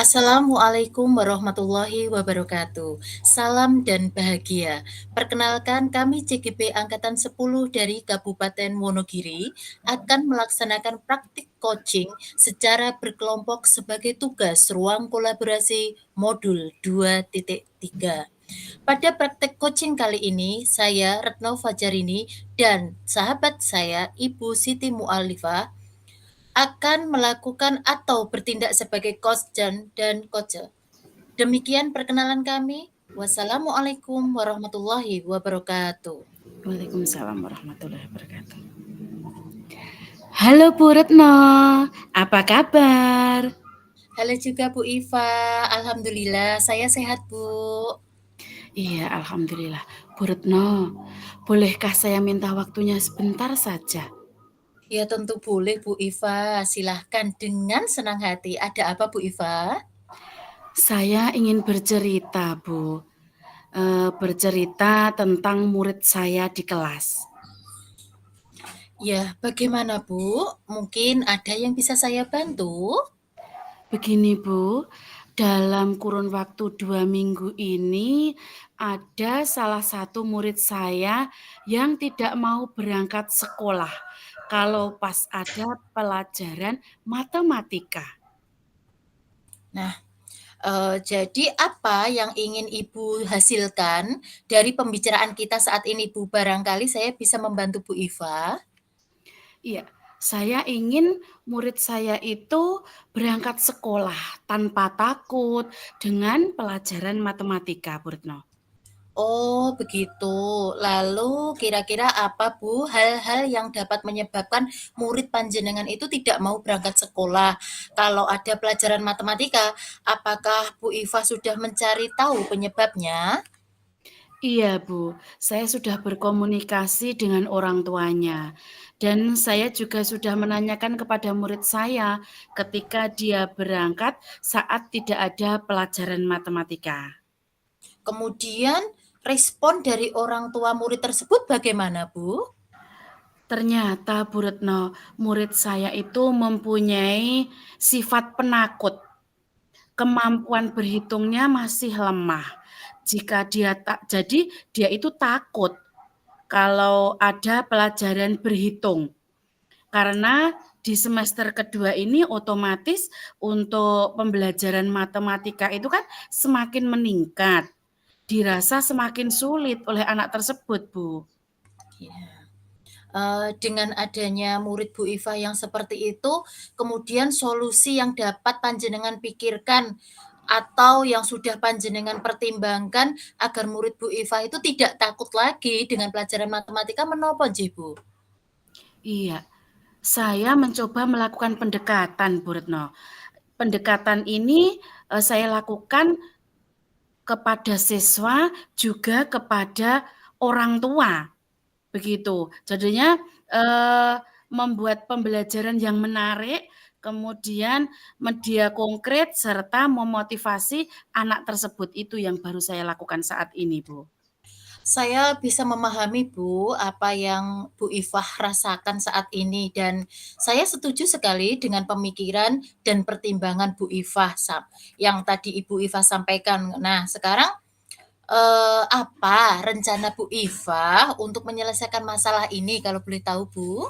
Assalamualaikum warahmatullahi wabarakatuh. Salam dan bahagia. Perkenalkan kami CGP Angkatan 10 dari Kabupaten Wonogiri akan melaksanakan praktik coaching secara berkelompok sebagai tugas ruang kolaborasi modul 2.3. Pada praktek coaching kali ini, saya Retno Fajarini dan sahabat saya Ibu Siti Mu'alifah akan melakukan atau bertindak sebagai coach dan coach. Demikian perkenalan kami. Wassalamualaikum warahmatullahi wabarakatuh. Waalaikumsalam warahmatullahi wabarakatuh. Halo Bu Retno, apa kabar? Halo juga Bu Iva, Alhamdulillah saya sehat Bu. Iya, alhamdulillah. Bu Retno, bolehkah saya minta waktunya sebentar saja? Ya tentu boleh Bu Iva, silahkan dengan senang hati. Ada apa Bu Iva? Saya ingin bercerita, Bu. Bercerita tentang murid saya di kelas. Ya bagaimana Bu? Mungkin ada yang bisa saya bantu? Begini Bu, dalam kurun waktu 2 minggu ini ada salah satu murid saya yang tidak mau berangkat sekolah kalau pas ada pelajaran matematika. Nah, jadi apa yang ingin Ibu hasilkan dari pembicaraan kita saat ini Bu? Barangkali saya bisa membantu Bu Iva. Iya, saya ingin murid saya itu berangkat sekolah tanpa takut dengan pelajaran matematika, Bu Retno. Oh, begitu. Lalu kira-kira apa Bu hal-hal yang dapat menyebabkan murid panjenengan itu tidak mau berangkat sekolah? Kalau ada pelajaran matematika, apakah Bu Iva sudah mencari tahu penyebabnya? Iya, Bu. Saya sudah berkomunikasi dengan orang tuanya. Dan saya juga sudah menanyakan kepada murid saya ketika dia berangkat saat tidak ada pelajaran matematika. Kemudian respon dari orang tua murid tersebut bagaimana, Bu? Ternyata, Bu Retno, murid saya itu mempunyai sifat penakut. Kemampuan berhitungnya masih lemah. Jadi dia itu takut kalau ada pelajaran berhitung. Karena di semester kedua ini otomatis untuk pembelajaran matematika itu kan semakin meningkat. Dirasa semakin sulit oleh anak tersebut, Bu. Ya. Dengan adanya murid Bu Iva yang seperti itu, kemudian solusi yang dapat panjenengan pikirkan atau yang sudah panjenengan pertimbangkan agar murid Bu Iva itu tidak takut lagi dengan pelajaran matematika menapa nggih Bu? Iya, saya mencoba melakukan pendekatan, Bu Retno. Pendekatan ini saya lakukan kepada siswa juga kepada orang tua. Begitu. Jadinya membuat pembelajaran yang menarik, kemudian media konkret serta memotivasi anak tersebut. Itu yang baru saya lakukan saat ini, Bu. Saya bisa memahami Bu, apa yang Bu Ifah rasakan saat ini dan saya setuju sekali dengan pemikiran dan pertimbangan Bu Ifah yang tadi Ibu Ifah sampaikan. Nah, sekarang apa rencana Bu Ifah untuk menyelesaikan masalah ini kalau boleh tahu Bu?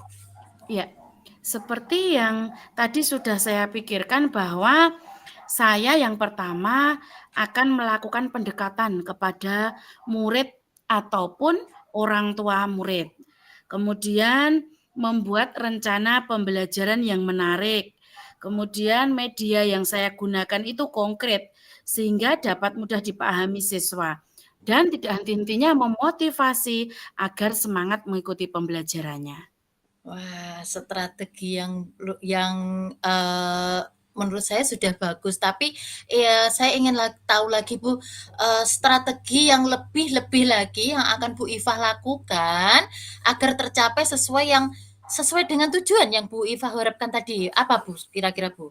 Ya, seperti yang tadi sudah saya pikirkan bahwa saya yang pertama akan melakukan pendekatan kepada murid ataupun orang tua murid. Kemudian membuat rencana pembelajaran yang menarik. Kemudian media yang saya gunakan itu konkret sehingga dapat mudah dipahami siswa. Dan tidak henti-hentinya memotivasi agar semangat mengikuti pembelajarannya. Wah, strategi yang eee, menurut saya sudah bagus, tapi ya saya ingin tahu lagi Bu, strategi yang lebih lagi yang akan Bu Ifah lakukan agar tercapai sesuai dengan tujuan yang Bu Ifah harapkan tadi, apa Bu kira-kira Bu?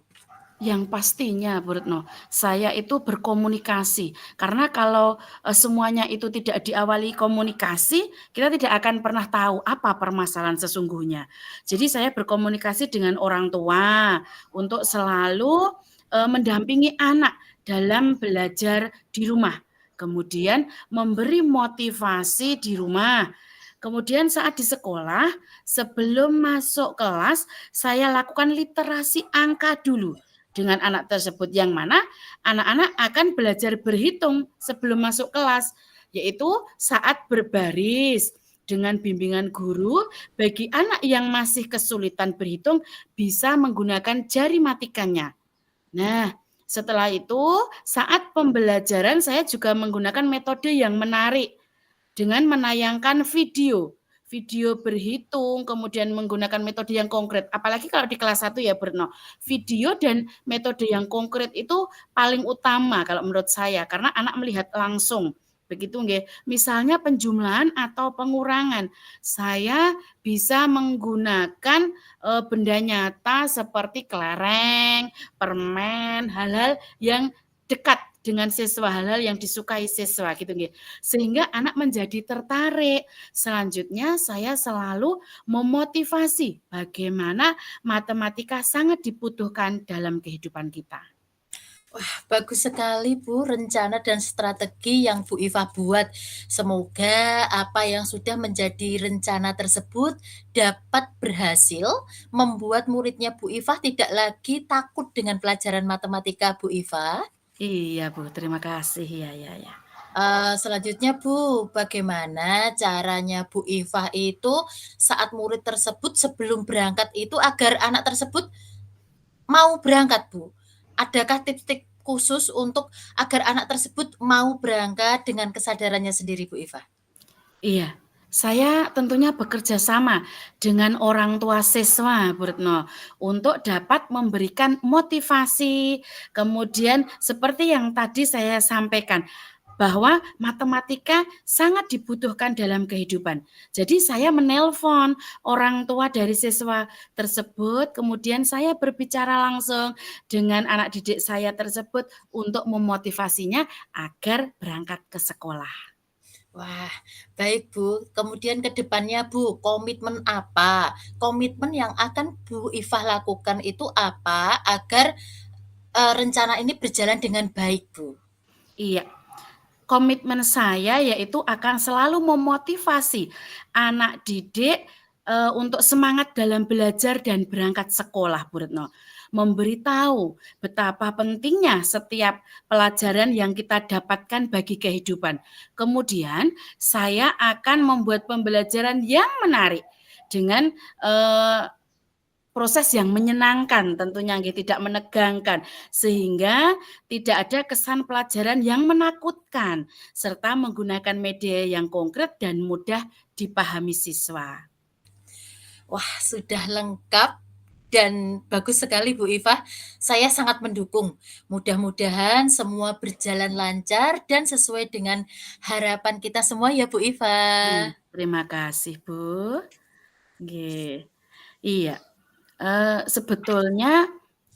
Yang pastinya, Bu Retno, saya itu berkomunikasi. Karena kalau semuanya itu tidak diawali komunikasi, kita tidak akan pernah tahu apa permasalahan sesungguhnya. Jadi saya berkomunikasi dengan orang tua untuk selalu mendampingi anak dalam belajar di rumah. Kemudian memberi motivasi di rumah. Kemudian saat di sekolah, sebelum masuk kelas, saya lakukan literasi angka dulu dengan anak tersebut, yang mana anak-anak akan belajar berhitung sebelum masuk kelas, yaitu saat berbaris. Dengan bimbingan guru, bagi anak yang masih kesulitan berhitung bisa menggunakan jari matikannya. Nah, setelah itu saat pembelajaran saya juga menggunakan metode yang menarik dengan menayangkan video berhitung, kemudian menggunakan metode yang konkret. Apalagi kalau di kelas 1 ya, Berno. Video dan metode yang konkret itu paling utama kalau menurut saya, karena anak melihat langsung. Begitu nggih. Misalnya penjumlahan atau pengurangan. Saya bisa menggunakan benda nyata seperti kelereng, permen, hal-hal yang dekat dengan siswa, hal-hal yang disukai siswa gitu nggih. Sehingga anak menjadi tertarik. Selanjutnya saya selalu memotivasi bagaimana matematika sangat dibutuhkan dalam kehidupan kita. Wah, bagus sekali Bu rencana dan strategi yang Bu Iva buat. Semoga apa yang sudah menjadi rencana tersebut dapat berhasil membuat muridnya Bu Iva tidak lagi takut dengan pelajaran matematika Bu Iva. Iya Bu, terima kasih. Ya. Selanjutnya Bu, bagaimana caranya Bu Iva itu saat murid tersebut sebelum berangkat itu agar anak tersebut mau berangkat Bu? Adakah tips-tips khusus untuk agar anak tersebut mau berangkat dengan kesadarannya sendiri Bu Iva? Iya, saya tentunya bekerja sama dengan orang tua siswa, Bu Retno, untuk dapat memberikan motivasi, kemudian seperti yang tadi saya sampaikan, bahwa matematika sangat dibutuhkan dalam kehidupan. Jadi saya menelpon orang tua dari siswa tersebut, kemudian saya berbicara langsung dengan anak didik saya tersebut untuk memotivasinya agar berangkat ke sekolah. Wah, baik Bu. Kemudian ke depannya Bu, komitmen apa? Komitmen yang akan Bu Iva lakukan itu apa agar, rencana ini berjalan dengan baik Bu? Iya. Komitmen saya yaitu akan selalu memotivasi anak didik, untuk semangat dalam belajar dan berangkat sekolah, Bu Retno. Memberitahu betapa pentingnya setiap pelajaran yang kita dapatkan bagi kehidupan. Kemudian saya akan membuat pembelajaran yang menarik dengan, proses yang menyenangkan tentunya nggih, tidak menegangkan, sehingga tidak ada kesan pelajaran yang menakutkan, serta menggunakan media yang konkret dan mudah dipahami siswa. Wah, sudah lengkap dan bagus sekali Bu Iva. Saya sangat mendukung. Mudah-mudahan semua berjalan lancar dan sesuai dengan harapan kita semua ya Bu Iva. Terima kasih, Bu. Nggih. Iya, sebetulnya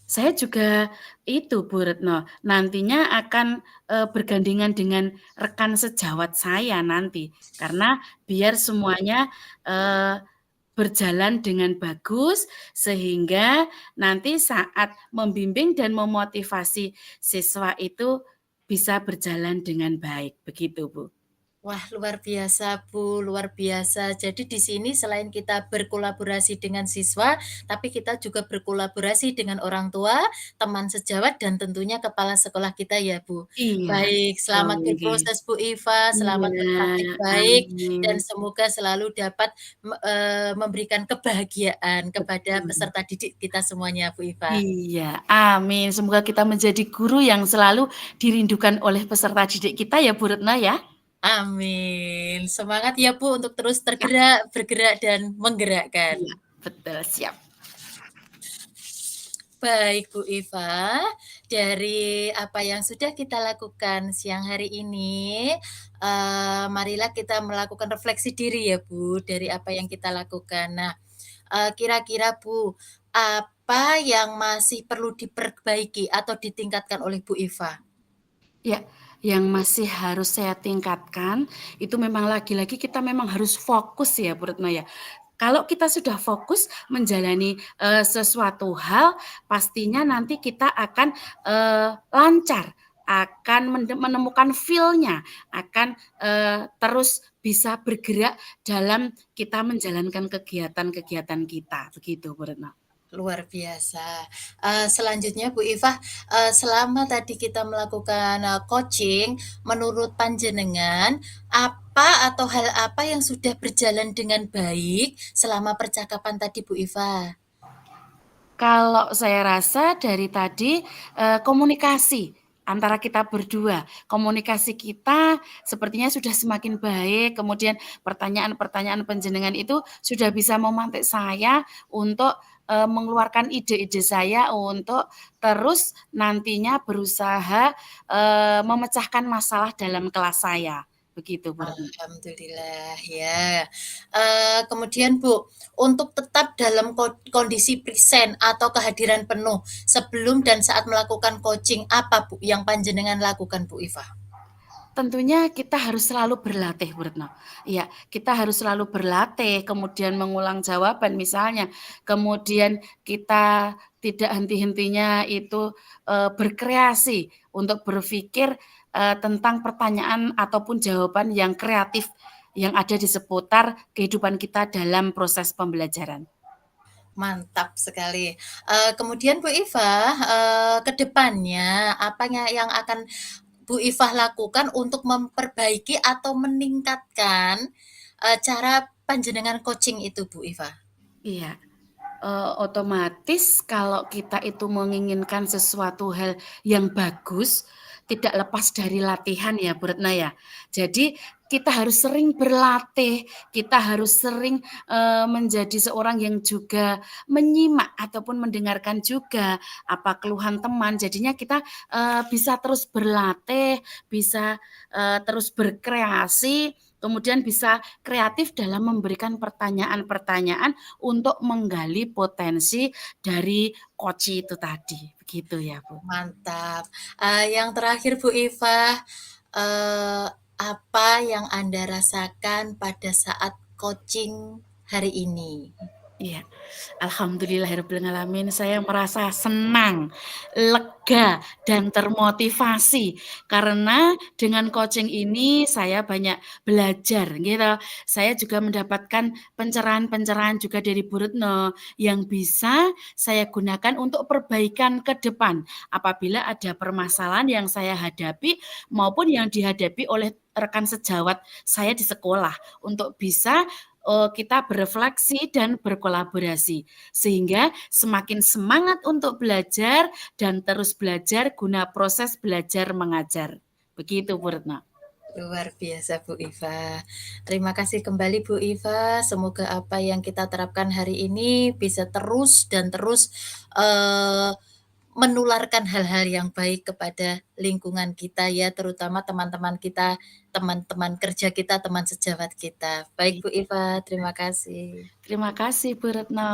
saya juga itu, Bu Retno, nantinya akan, bergandengan dengan rekan sejawat saya nanti, karena biar semuanya, eee, berjalan dengan bagus, sehingga nanti saat membimbing dan memotivasi siswa itu bisa berjalan dengan baik, begitu, Bu. Wah, luar biasa, Bu, luar biasa. Jadi di sini selain kita berkolaborasi dengan siswa, tapi kita juga berkolaborasi dengan orang tua, teman sejawat, dan tentunya kepala sekolah kita ya, Bu. Iya, Baik, betul selamat nggih. berproses Bu Iva, selamat Iya, berpraktik baik, dan amin. semoga selalu dapat memberikan kebahagiaan kepada Betul. peserta didik kita semuanya, Bu Iva. Iya, amin. Semoga kita menjadi guru yang selalu dirindukan oleh peserta didik kita ya, Bu Retno ya. Amin. Semangat ya, Bu, untuk terus Ya, tergerak, bergerak, dan menggerakkan. iya, betul, siap. Baik Bu Iva, dari apa yang sudah kita lakukan siang hari ini, marilah kita melakukan refleksi diri ya Bu, dari apa yang kita lakukan. Nah, kira-kira Bu, apa yang masih perlu diperbaiki atau ditingkatkan oleh Bu Iva? Ya, yang masih harus saya tingkatkan, itu memang lagi-lagi kita memang harus fokus ya, Bu Retno ya. Kalau kita sudah fokus menjalani, sesuatu hal, pastinya nanti kita akan, lancar, akan menemukan feel-nya, akan, terus bisa bergerak dalam kita menjalankan kegiatan-kegiatan kita, begitu Bu Retno. Luar biasa. Selanjutnya Bu Ifah, selama tadi kita melakukan, coaching, menurut panjenengan, apa atau hal apa yang sudah berjalan dengan baik selama percakapan tadi Bu Ifah? Kalau saya rasa dari tadi, komunikasi antara kita berdua, komunikasi kita sepertinya sudah semakin baik, kemudian pertanyaan-pertanyaan panjenengan itu sudah bisa memantik saya untuk, mengeluarkan ide-ide saya untuk terus nantinya berusaha, memecahkan masalah dalam kelas saya, begitu Bu Retno. Alhamdulillah ya. Kemudian Bu, untuk tetap dalam kondisi present atau kehadiran penuh sebelum dan saat melakukan coaching, apa Bu yang panjenengan lakukan Bu Ifah? Tentunya kita harus selalu berlatih, Bu Retno. Iya, kita harus selalu berlatih, kemudian mengulang jawaban misalnya, kemudian kita tidak henti-hentinya itu, berkreasi untuk berpikir, tentang pertanyaan ataupun jawaban yang kreatif yang ada di seputar kehidupan kita dalam proses pembelajaran. Mantap sekali. Kemudian Bu Ifah, ke depannya apanya yang akan Bu Ifah lakukan untuk memperbaiki atau meningkatkan, cara panjenengan coaching itu Bu Ifah? Iya. Otomatis kalau kita itu menginginkan sesuatu hal yang bagus, tidak lepas dari latihan ya, Bu Retno ya. Jadi kita harus sering berlatih, kita harus sering, menjadi seorang yang juga menyimak ataupun mendengarkan juga apa keluhan teman. Jadinya kita, bisa terus berlatih, bisa, terus berkreasi, kemudian bisa kreatif dalam memberikan pertanyaan-pertanyaan untuk menggali potensi dari coach itu tadi, begitu ya, Bu. Mantap. Yang terakhir Bu Ifah, apa yang Anda rasakan pada saat coaching hari ini? Iya, alhamdulillahirobbilalamin saya merasa senang, lega, dan termotivasi karena dengan coaching ini saya banyak belajar gitu. Saya juga mendapatkan pencerahan-pencerahan juga dari Bu Retno yang bisa saya gunakan untuk perbaikan ke depan apabila ada permasalahan yang saya hadapi maupun yang dihadapi oleh rekan sejawat saya di sekolah untuk bisa kita berefleksi dan berkolaborasi, sehingga semakin semangat untuk belajar dan terus belajar guna proses belajar mengajar. Begitu, Bu Retno. Luar biasa Bu Iva. Terima kasih kembali Bu Iva. Semoga apa yang kita terapkan hari ini bisa terus dan terus eh, menularkan hal-hal yang baik kepada lingkungan kita ya, terutama teman-teman kita, teman-teman kerja kita, teman sejawat kita. Baik Bu Iva, terima kasih. Terima kasih, Bu Retno.